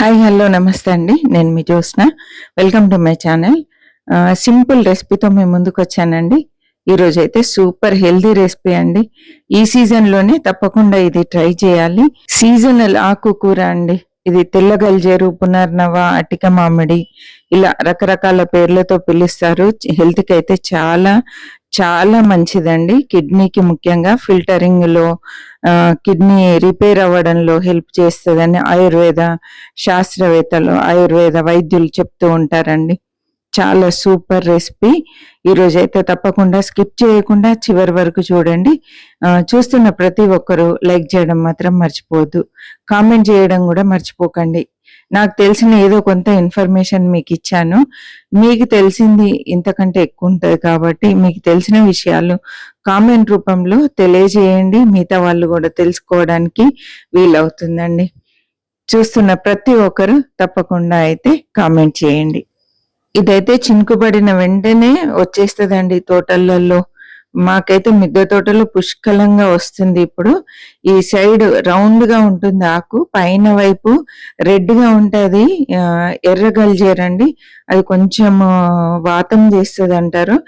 Hi hello నమస్తే అండి. నేను మీ Jyotsna. Welcome to my channel. Simple రెసిపీతో మేము ముందుకు వచ్చానండి. ఈరోజు అయితే సూపర్ హెల్దీ రెసిపీ అండి. ఈ సీజన్లోనే తప్పకుండా ఇది ట్రై చేయాలి. సీజనల్ ఆకుకూర అండి. ఇది తెల్ల గల్జేరు, పునర్నవ, అటిక మామిడి ఇలా రకరకాల పేర్లతో పిలుస్తారు. హెల్త్కి అయితే చాలా చాలా మంచిదండి. కిడ్నీకి ముఖ్యంగా ఫిల్టరింగ్ లో కిడ్నీ రిపేర్ అవ్వడంలో హెల్ప్ చేస్తుందని ఆయుర్వేద శాస్త్రవేత్తలు, ఆయుర్వేద వైద్యులు చెప్తూ ఉంటారండి. చాలా సూపర్ రెసిపీ. ఈరోజు అయితే తప్పకుండా స్కిప్ చేయకుండా చివరి వరకు చూడండి. చూస్తున్న ప్రతి ఒక్కరూ లైక్ చేయడం మాత్రం మర్చిపోవద్దు. కామెంట్ చేయడం కూడా మర్చిపోకండి. నాకు తెలిసిన ఏదో కొంత ఇన్ఫర్మేషన్ మీకు ఇచ్చాను. మీకు తెలిసింది ఇంతకంటే ఎక్కువ ఉంటుంది కాబట్టి మీకు తెలిసిన విషయాలు కామెంట్ రూపంలో తెలియజేయండి. మిగతా వాళ్ళు కూడా తెలుసుకోవడానికి వీలవుతుందండి. చూస్తున్న ప్రతి ఒక్కరు తప్పకుండా అయితే కామెంట్ చేయండి. ఇదైతే చినుకుబడిన వెంటనే వచ్చేస్తుందండి తోటలలో. మాకైతే మిద్దె తోటలో పుష్కలంగా వస్తుంది. ఇప్పుడు ఈ సైడ్ రౌండ్ గా ఉంటుంది ఆకు, పైన వైపు రెడ్ గా ఉంటది ఎర్ర గల్జేరండి. అది కొంచెం వాతం చేస్తుంది అంటారు.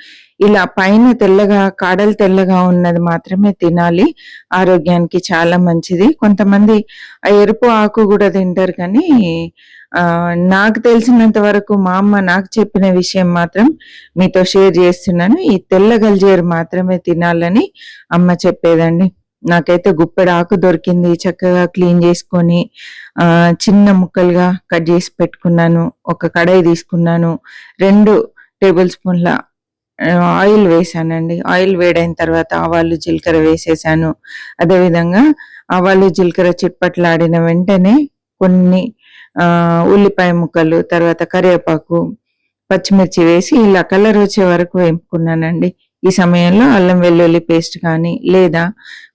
ఇలా పైన తెల్లగా కాడలు తెల్లగా ఉన్నది మాత్రమే తినాలి, ఆరోగ్యానికి చాలా మంచిది. కొంతమంది ఆ ఎరుపు ఆకు కూడా తింటారు, కానీ నాకు తెలిసినంత వరకు మా అమ్మ నాకు చెప్పిన విషయం మాత్రం మీతో షేర్ చేస్తున్నాను. ఈ తెల్ల గల్జేరు మాత్రమే తినాలని అమ్మ చెప్పేదండి. నాకైతే గుప్పెడు ఆకు దొరికింది. చక్కగా క్లీన్ చేసుకొని చిన్న ముక్కలుగా కట్ చేసి పెట్టుకున్నాను. ఒక కడాయి తీసుకున్నాను. 2 టేబుల్ స్పూన్ల ఆయిల్ వేసానండి. ఆయిల్ వేడైన తర్వాత ఆవాలు జీలకర్ర వేసేసాను. అదేవిధంగా ఆవాలు జీలకర్ర చిట్పట్లాడిన వెంటనే కొన్ని ఉల్లిపాయ ముక్కలు, తర్వాత కరివేపాకు, పచ్చిమిర్చి వేసి ఇలా కలర్ వచ్చే వరకు వేపుకున్నానండి. ఈ సమయంలో అల్లం వెల్లుల్లి పేస్ట్ కానీ లేదా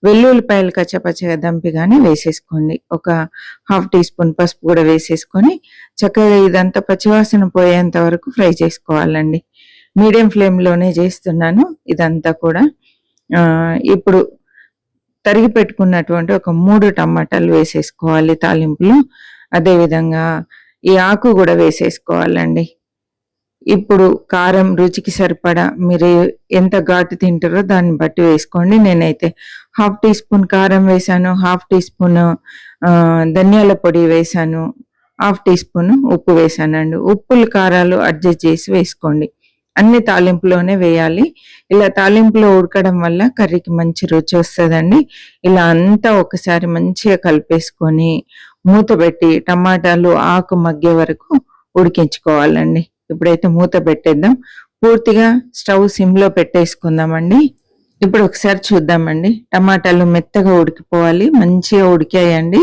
వెల్లుల్లిపాయలు కచ్చపచ్చగా దంపి కానీ వేసేసుకోండి. ఒక 1/2 టీ స్పూన్ పసుపు కూడా వేసేసుకొని చక్కగా ఇదంతా పచ్చివాసన పోయేంత వరకు ఫ్రై చేసుకోవాలండి. మీడియం ఫ్లేమ్లోనే చేస్తున్నాను ఇదంతా కూడా. ఇప్పుడు తరిగి పెట్టుకున్నటువంటి ఒక 3 టమాటాలు వేసేసుకోవాలి తాలింపులో. అదేవిధంగా ఈ ఆకు కూడా వేసేసుకోవాలండి. ఇప్పుడు కారం రుచికి సరిపడా, మీరు ఎంత ఘాటు తింటారో దాన్ని బట్టి వేసుకోండి. నేనైతే 1/2 టీ స్పూన్ కారం వేసాను, 1/2 టీ స్పూన్ ధనియాల పొడి వేసాను, 1/2 టీ స్పూన్ ఉప్పు వేసానండి. ఉప్పులు కారాలు అడ్జస్ట్ చేసి వేసుకోండి. అన్ని తాలింపులోనే వేయాలి. ఇలా తాలింపులో ఉడకడం వల్ల కర్రీకి మంచి రుచి వస్తుందండి. ఇలా అంతా ఒకసారి మంచిగా కలిపేసుకొని మూత పెట్టి టమాటాలు ఆకు మగ్గే వరకు ఉడికించుకోవాలండి. ఇప్పుడైతే మూత పెట్టేద్దాం. పూర్తిగా స్టవ్ సిమ్లో పెట్టేసుకుందామండి. ఇప్పుడు ఒకసారి చూద్దామండి. టమాటాలు మెత్తగా ఉడికిపోవాలి, మంచిగా ఉడికాయండి.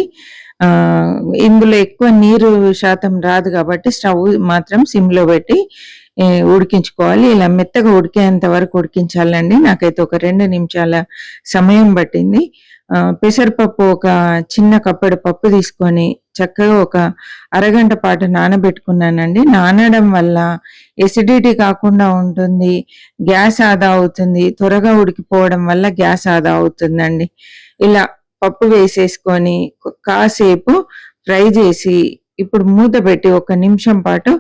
ఇందులో ఎక్కువ నీరు శాతం రాదు కాబట్టి స్టవ్ మాత్రం సిమ్లో పెట్టి ఉడికించుకోవాలి. ఇలా మెత్తగా ఉడికేంత వరకు ఉడికించాలండి. నాకైతే ఒక 2 నిమిషాల సమయం పట్టింది. పెసరపప్పు ఒక చిన్న కప్పెడు పప్పు తీసుకొని చక్కగా ఒక అరగంట పాటు నానబెట్టుకున్నానండి. నానడం వల్ల ఎసిడిటీ కాకుండా ఉంటుంది, గ్యాస్ ఆదా అవుతుంది. త్వరగా ఉడికిపోవడం వల్ల గ్యాస్ ఆదా అవుతుందండి. ఇలా పప్పు వేసేసుకొని కాసేపు ఫ్రై చేసి ఇప్పుడు మూత పెట్టి 1 నిమిషం పాటు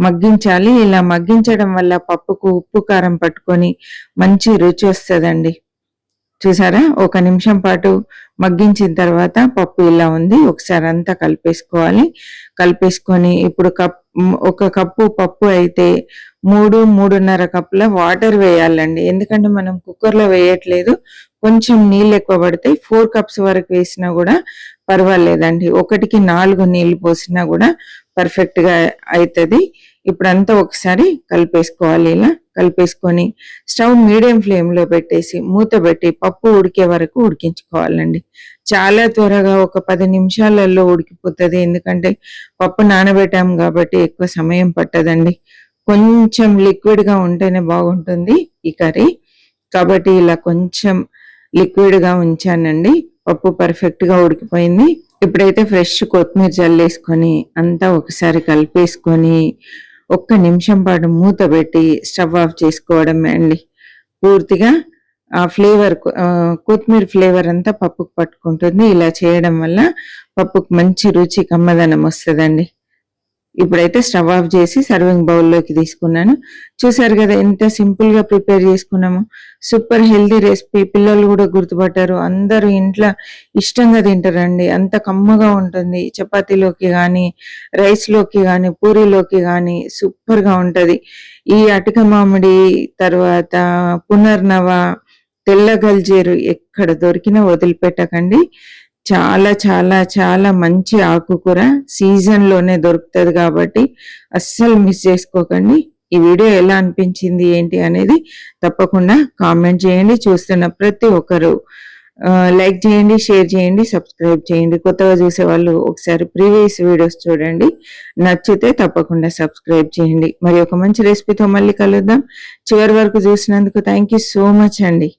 మగ్గించాలి. ఇలా మగ్గించడం వల్ల పప్పుకు ఉప్పు కారం పట్టుకొని మంచి రుచి వస్తుందండి. చూసారా, 1 నిమిషం పాటు మగ్గించిన తర్వాత పప్పు ఇలా ఉంది. ఒకసారి అంతా కలిపేసుకోవాలి. కలిపేసుకొని ఇప్పుడు 1 కప్పు పప్పు అయితే 3-3.5 కప్పుల వాటర్ వేయాలండి. ఎందుకంటే మనం కుక్కర్లో వేయట్లేదు, కొంచెం నీళ్ళు ఎక్కువ పడతాయి. 4 కప్స్ వరకు వేసినా కూడా పర్వాలేదండి. 1కి 4 నీళ్లు పోసినా కూడా పర్ఫెక్ట్ గా అవుతుంది. ఇప్పుడంతా ఒకసారి కలిపేసుకోవాలి. ఇలా కలిపేసుకొని స్టవ్ మీడియం ఫ్లేమ్ లో పెట్టేసి మూత పెట్టి పప్పు ఉడికే వరకు ఉడికించుకోవాలండి. చాలా త్వరగా ఒక 10 నిమిషాలలో ఉడికిపోతుంది. ఎందుకంటే పప్పు నానబెట్టాం కాబట్టి ఎక్కువ సమయం పట్టదండి. కొంచెం లిక్విడ్ గా ఉంటేనే బాగుంటుంది ఈ కర్రీ, కాబట్టి ఇలా కొంచెం లిక్విడ్ గా ఉంచానండి. పప్పు పర్ఫెక్ట్ గా ఉడికిపోయింది. ఇప్పుడైతే ఫ్రెష్ కొత్తిమీర జల్లేసుకొని అంతా ఒకసారి కలిపేసుకొని 1 నిమిషం పాటు మూత పెట్టి స్టవ్ ఆఫ్ చేసుకోవడమే అండి. పూర్తిగా ఆ ఫ్లేవర్, కొత్తిమీర ఫ్లేవర్ అంతా పప్పుకు పట్టుకుంటుంది. ఇలా చేయడం వల్ల పప్పుకు మంచి రుచి, కమ్మదనం వస్తుందండి. ఇప్పుడైతే స్టవ్ ఆఫ్ చేసి సర్వింగ్ బౌల్లోకి తీసుకున్నాను. చూసారు కదా ఎంత సింపుల్ గా ప్రిపేర్ చేసుకున్నాము. సూపర్ హెల్దీ రెసిపీ, పిల్లలు కూడా గుర్తుపట్టారు, అందరూ ఇంట్లో ఇష్టంగా తింటారండి. అంత కమ్మగా ఉంటుంది. చపాతీలోకి కానీ, రైస్ లోకి కానీ, పూరీలోకి కానీ సూపర్ గా ఉంటది. ఈ అటిక మామిడి, తర్వాత పునర్నవ, తెల్ల గల్జేరు ఎక్కడ దొరికినా వదిలిపెట్టకండి. చాలా చాలా చాలా మంచి ఆకుకూర, సీజన్ లోనే దొరుకుతుంది కాబట్టి అస్సలు మిస్ చేసుకోకండి. ఈ వీడియో ఎలా అనిపించింది ఏంటి అనేది తప్పకుండా కామెంట్ చేయండి. చూస్తున్న ప్రతి ఒక్కరు లైక్ చేయండి, షేర్ చేయండి, సబ్స్క్రైబ్ చేయండి. కొత్తగా చూసే వాళ్ళు ఒకసారి ప్రీవియస్ వీడియోస్ చూడండి. నచ్చితే తప్పకుండా సబ్స్క్రైబ్ చేయండి. మరి ఒక మంచి రెసిపీతో మళ్ళీ కలుద్దాం. చివరి వరకు చూసినందుకు థ్యాంక్ యూ సో మచ్ అండి.